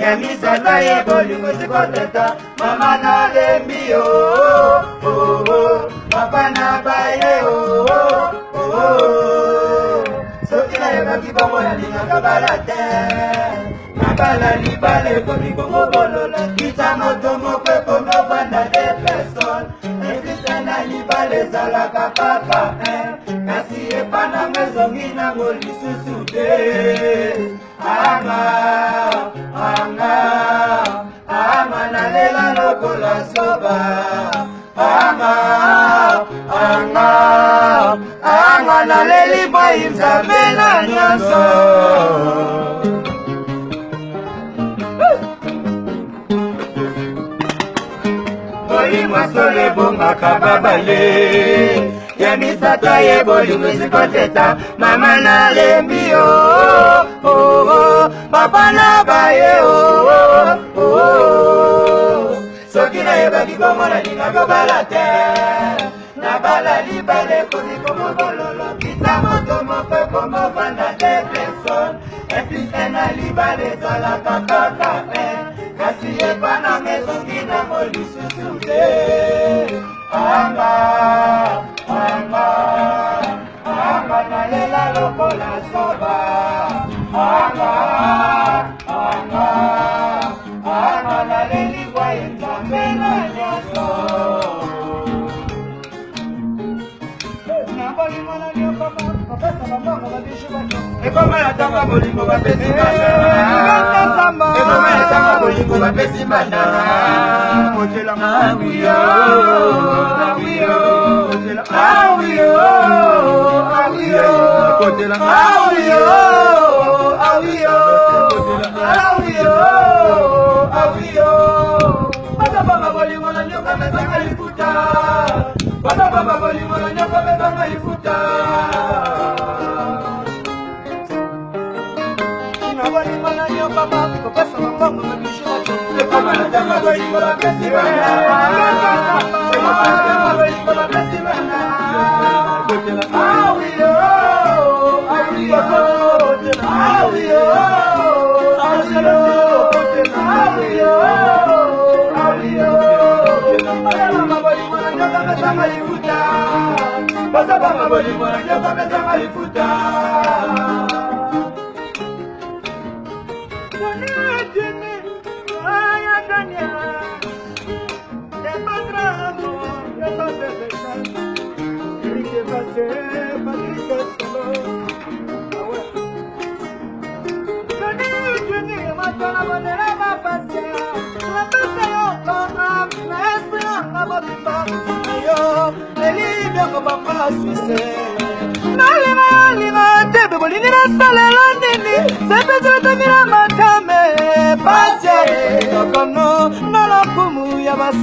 Yamisata ye bolingo sikoteta mama na lembi papa na baye soki na yebaki bongo nalingaka bala te nabala libala ekomi kongo bolola kita moto moko ekomovanda de personne ekrista na libala ezalaka kaka kasi epananga ezongi nango lisusu te anga nalela lokola soba anga naleli boyi nzambe na nyonso boyi mwasolo ebongaka babale ya misata ye bolingo esikoteta mama nalembi papa na baye soki nayebaki bongo nalingaka bala te nabala libala ekomi komobololo kita moto moko ekomovanda te personne eplise na libala ezalaka kaka kasi epananga ezongi nango lisusu te anga nalela lokola soba anga naleli bwa enzambe na nyonso ekomala tanga bolingo bapesi mana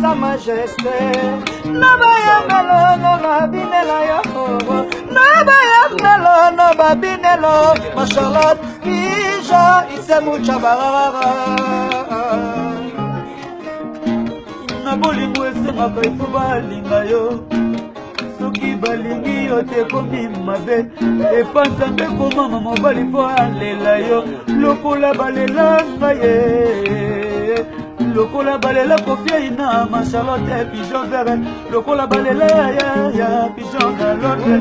Sa majesté, nabayangalo no babinela yo, nabayangalo no babinelo, ma Charlotte, ija ise mucha barara. Na bolingo esemaka ifo balinga yo, soki balingi yo te komi mabe, epanzambe komama mobali fo alela yo, lokola balelanga ye. Lokola balela kofia ina ma Charlotte pigeon vert lokola balela ya pigeon galonde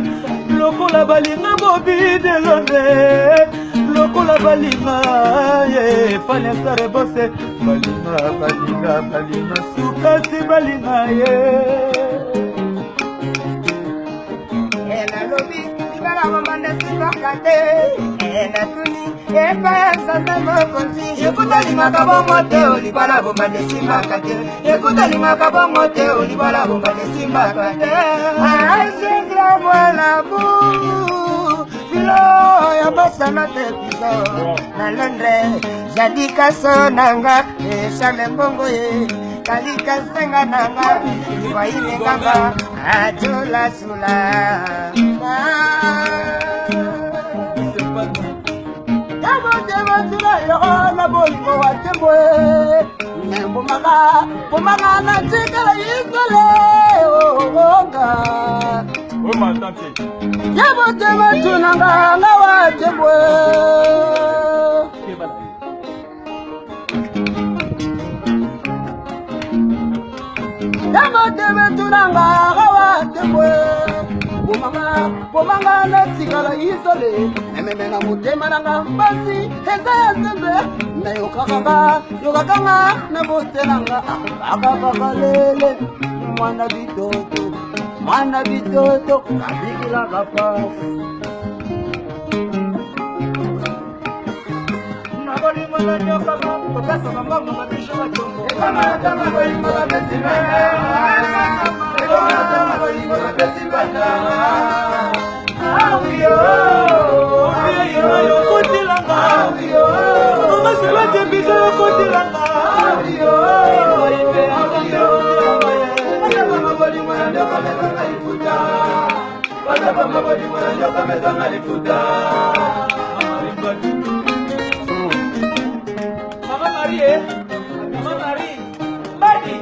lokola balinga bobi de londe lokola balinga ye fanya sare bose balinga sukasi balinga ye ela lobi ibara mamanda sikakate ela tuni Ekuta limaka bongo te olibala bomba de simbaka te Ekuta limaka bongo te olibala bomba de simbaka te Aïsindra mwana bou Filo ya basana te piso Na Londres Jadika sonanga Echale mbongo ye Kalika senga nanga Iwa ine kamba Ajola sula bolingo wa tembo ne bomaka na tikala yisole onga o matante yabo tema tunanga nga wa tembo yabo tema tunanga nga wa tembo bomanga na tikala yisole ememe na mutema nanga basi eza ya sembe na yokakanga na botelanga akakakalele mwana bitoto kabikilaka pasi nabolingo na nyokama kopesa bambongo mabisho batongo ekamata mabolingo bapesimana ekamata mabolingo bapesibana awiyo yokotilanga awiyo omaselate biso yokotilanga awiyo mabolingo na nyokama ezanga lifuta basaba mabolingo na nyokama ezanga lifuta Mama Marie, Badi,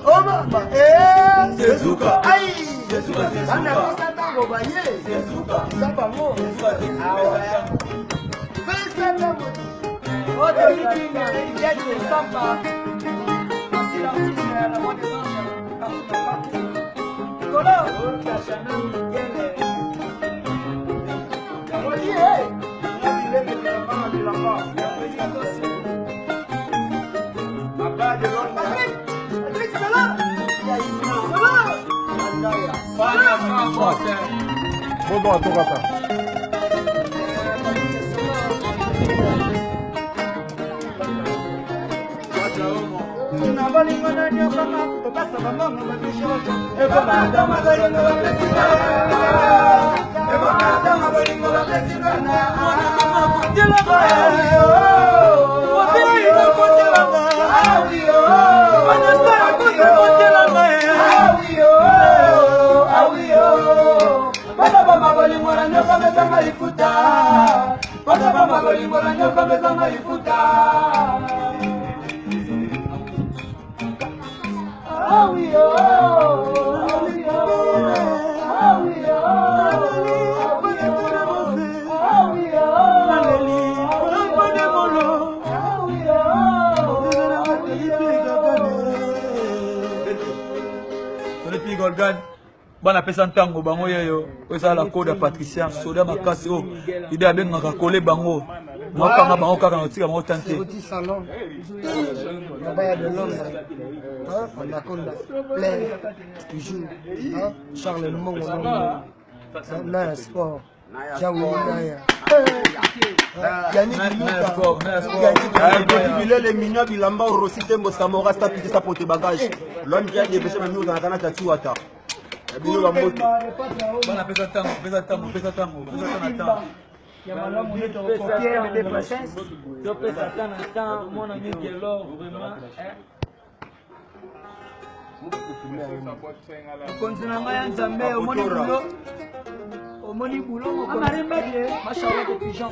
Oh mama, Sezuka. Aïe, Sezuka. Ana kusata ngobaye. Sezuka. Sapa mo. Fesana mo. Oto likinga, yetu sapa. Si l'artiste à la voix des anges. Nicolas, Kachana, Gele. Yarodi, hey. La ville de la maman de la mort. Papa de l'homme. Bon, attends, attends. Bana pesa ntango bango yeyo eza la code ya patricien soda makasi o ide abengaka kole bango mokanga bango kaka na otika bango tante petit salon Nabaya de Londres Anaconda plein toujours Charles Lumongo Naya Sport Jawi Naya Yannick les mignons bilamba Rossi Tembo Samora sta piti sa pote bagage l'homme qui a dépêché ma musique na kana tatuata bana pesa tango Continue à Nzambe au moni boulot machallah de pigeon.